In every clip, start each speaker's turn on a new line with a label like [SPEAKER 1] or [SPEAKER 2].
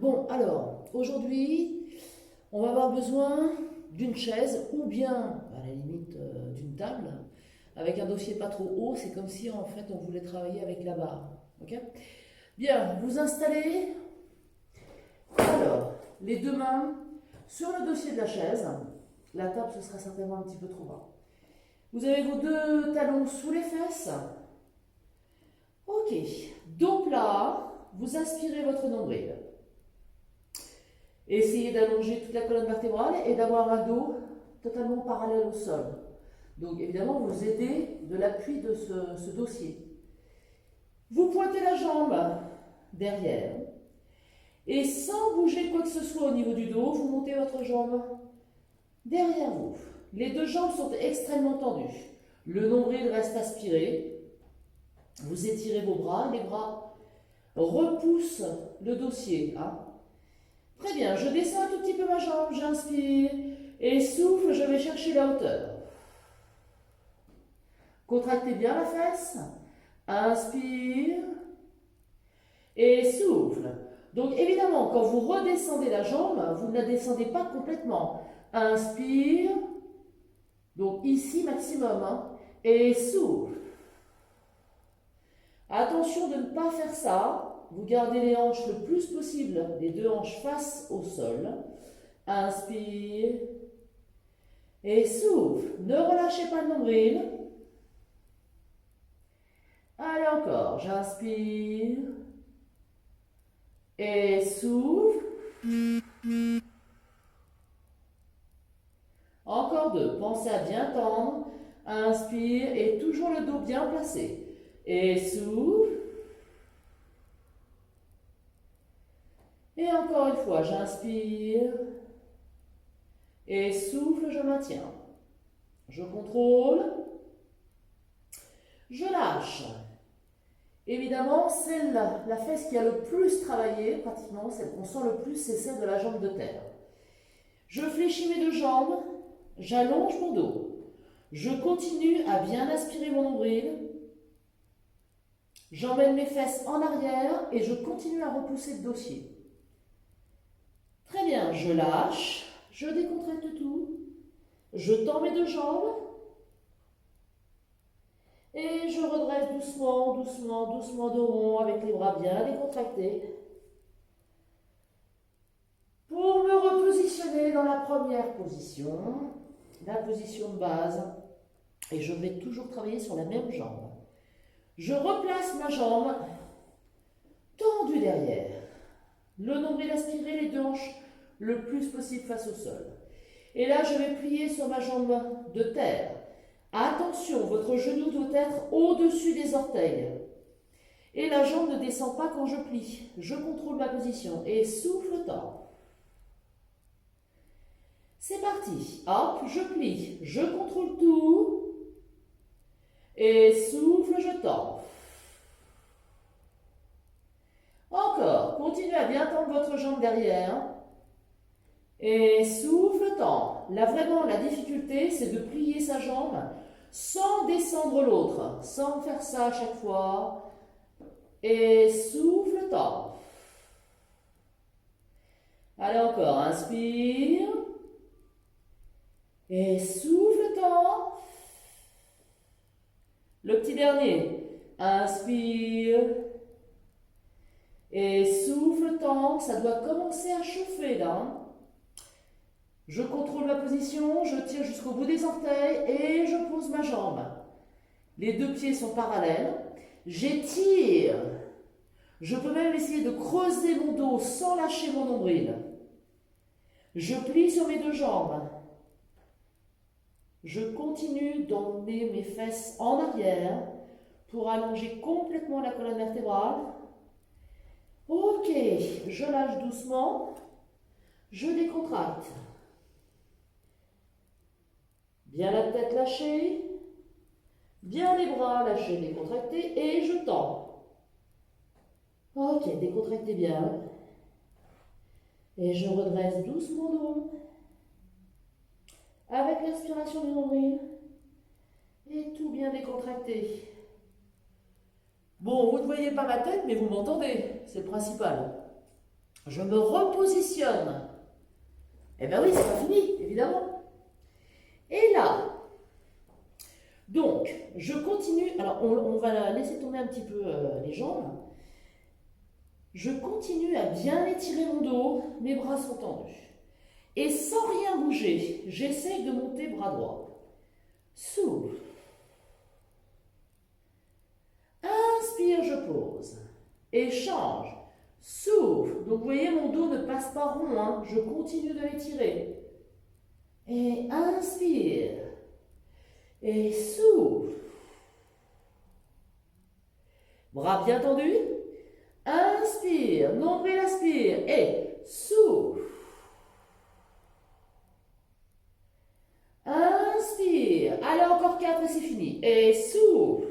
[SPEAKER 1] Bon, alors, aujourd'hui, on va avoir besoin d'une chaise ou bien, à la limite, d'une table, avec un dossier pas trop haut. C'est comme si, en fait, on voulait travailler avec la barre. Ok? Bien, vous installez, alors, les deux mains sur le dossier de la chaise. La table, ce sera certainement un petit peu trop bas. Vous avez vos deux talons sous les fesses. Ok, dos plat, vous aspirez votre nombril. Essayez d'allonger toute la colonne vertébrale et d'avoir un dos totalement parallèle au sol. Donc évidemment, vous aidez de l'appui de ce dossier. Vous pointez la jambe derrière et sans bouger quoi que ce soit au niveau du dos, vous montez votre jambe derrière vous. Les deux jambes sont extrêmement tendues. Le nombril reste aspiré. Vous étirez vos bras, les bras repoussent le dossier. Très bien, je descends un tout petit peu ma jambe, j'inspire et souffle, je vais chercher la hauteur. Contractez bien la fesse, inspire et souffle. Donc évidemment, quand vous redescendez la jambe, vous ne la descendez pas complètement. Inspire, donc ici maximum, et souffle. Attention de ne pas faire ça. Vous gardez les hanches le plus possible, les deux hanches face au sol. Inspire et souffle. Ne relâchez pas le nombril. Allez encore, j'inspire et souffle. Encore deux, pensez à bien tendre. Inspire et toujours le dos bien placé. Et souffle. Et encore une fois, j'inspire et souffle, je maintiens. Je contrôle. Je lâche. Évidemment, la fesse qui a le plus travaillé, pratiquement, celle qu'on sent le plus, c'est celle de la jambe de terre. Je fléchis mes deux jambes, j'allonge mon dos. Je continue à bien aspirer mon nombril. J'emmène mes fesses en arrière et je continue à repousser le dossier. Très bien, je lâche, je décontracte tout. Je tends mes deux jambes. Et je redresse doucement, doucement, doucement de rond avec les bras bien décontractés. Pour me repositionner dans la première position, la position de base. Et je vais toujours travailler sur la même jambe. Je replace ma jambe tendue derrière. Le nombril aspiré, les deux hanches le plus possible face au sol. Et là, je vais plier sur ma jambe de terre. Attention, votre genou doit être au-dessus des orteils. Et la jambe ne descend pas quand je plie. Je contrôle ma position et souffle tend. C'est parti. Hop, je plie. Je contrôle tout. Et souffle, je tends. Encore. Continuez à bien tendre votre jambe derrière. Et souffle, tend. Là, vraiment, la difficulté, c'est de plier sa jambe sans descendre l'autre, sans faire ça à chaque fois. Et souffle, tend. Allez, encore. Inspire. Et souffle, tend. Le petit dernier. Inspire. Et souffle, tend. Ça doit commencer à chauffer là. Je contrôle ma position, je tire jusqu'au bout des orteils et je pose ma jambe. Les deux pieds sont parallèles. J'étire. Je peux même essayer de creuser mon dos sans lâcher mon nombril. Je plie sur mes deux jambes. Je continue d'emmener mes fesses en arrière pour allonger complètement la colonne vertébrale. Ok, je lâche doucement. Je décontracte. Bien la tête lâchée, bien les bras lâchés, décontractés, et je tends. Ok, décontractez bien. Et je redresse doucement le dos, avec l'inspiration du nombril, et tout bien décontracté. Bon, vous ne voyez pas ma tête, mais vous m'entendez, c'est le principal. Je me repositionne. Eh bien oui, c'est pas fini, évidemment. Et là, donc, je continue. Alors, on va laisser tomber un petit peu les jambes. Je continue à bien étirer mon dos, mes bras sont tendus. Et sans rien bouger, j'essaye de monter bras droit. Souffle. Inspire, je pose. Et change. Souffle. Donc vous voyez, mon dos ne passe pas rond, hein. Je continue de l'étirer. Et inspire. Et souffle. Bras bien tendus. Inspire. Nombril aspire. Et souffle. Inspire. Allez, encore 4 et c'est fini. Et souffle.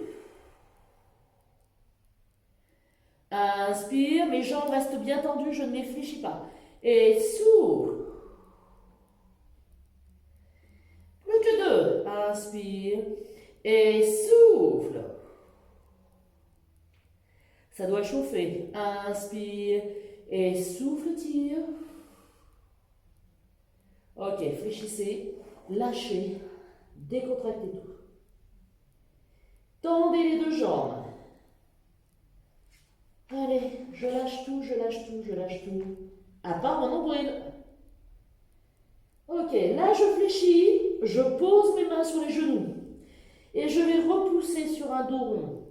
[SPEAKER 1] Inspire, mes jambes restent bien tendues, je ne les fléchis pas. Et souffle. Plus que 2. Inspire. Et souffle. Ça doit chauffer. Inspire. Et souffle, tire. Ok, fléchissez. Lâchez. Décontractez tout. Tendez les 2 jambes. Allez, je lâche tout, je lâche tout, je lâche tout. À part mon nombril. Ok, là je fléchis, je pose mes mains sur les genoux. Et je vais repousser sur un dos rond.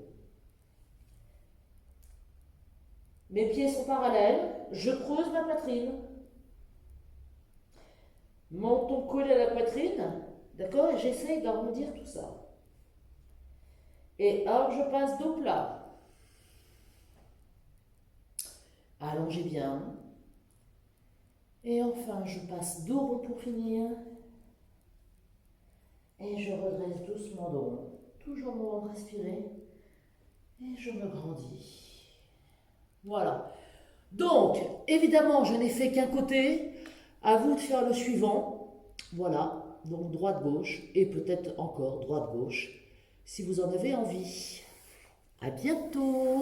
[SPEAKER 1] Mes pieds sont parallèles, je creuse ma poitrine. Menton collé à la poitrine, d'accord? Et j'essaye d'arrondir tout ça. Et hop, je passe dos plat. Allongez bien. Et enfin, je passe dos rond pour finir. Et je redresse doucement dos rond. Toujours mon ventre respiré. Et je me grandis. Voilà. Donc, évidemment, je n'ai fait qu'un côté. À vous de faire le suivant. Voilà. Donc, droite-gauche. Et peut-être encore droite-gauche. Si vous en avez envie. À bientôt.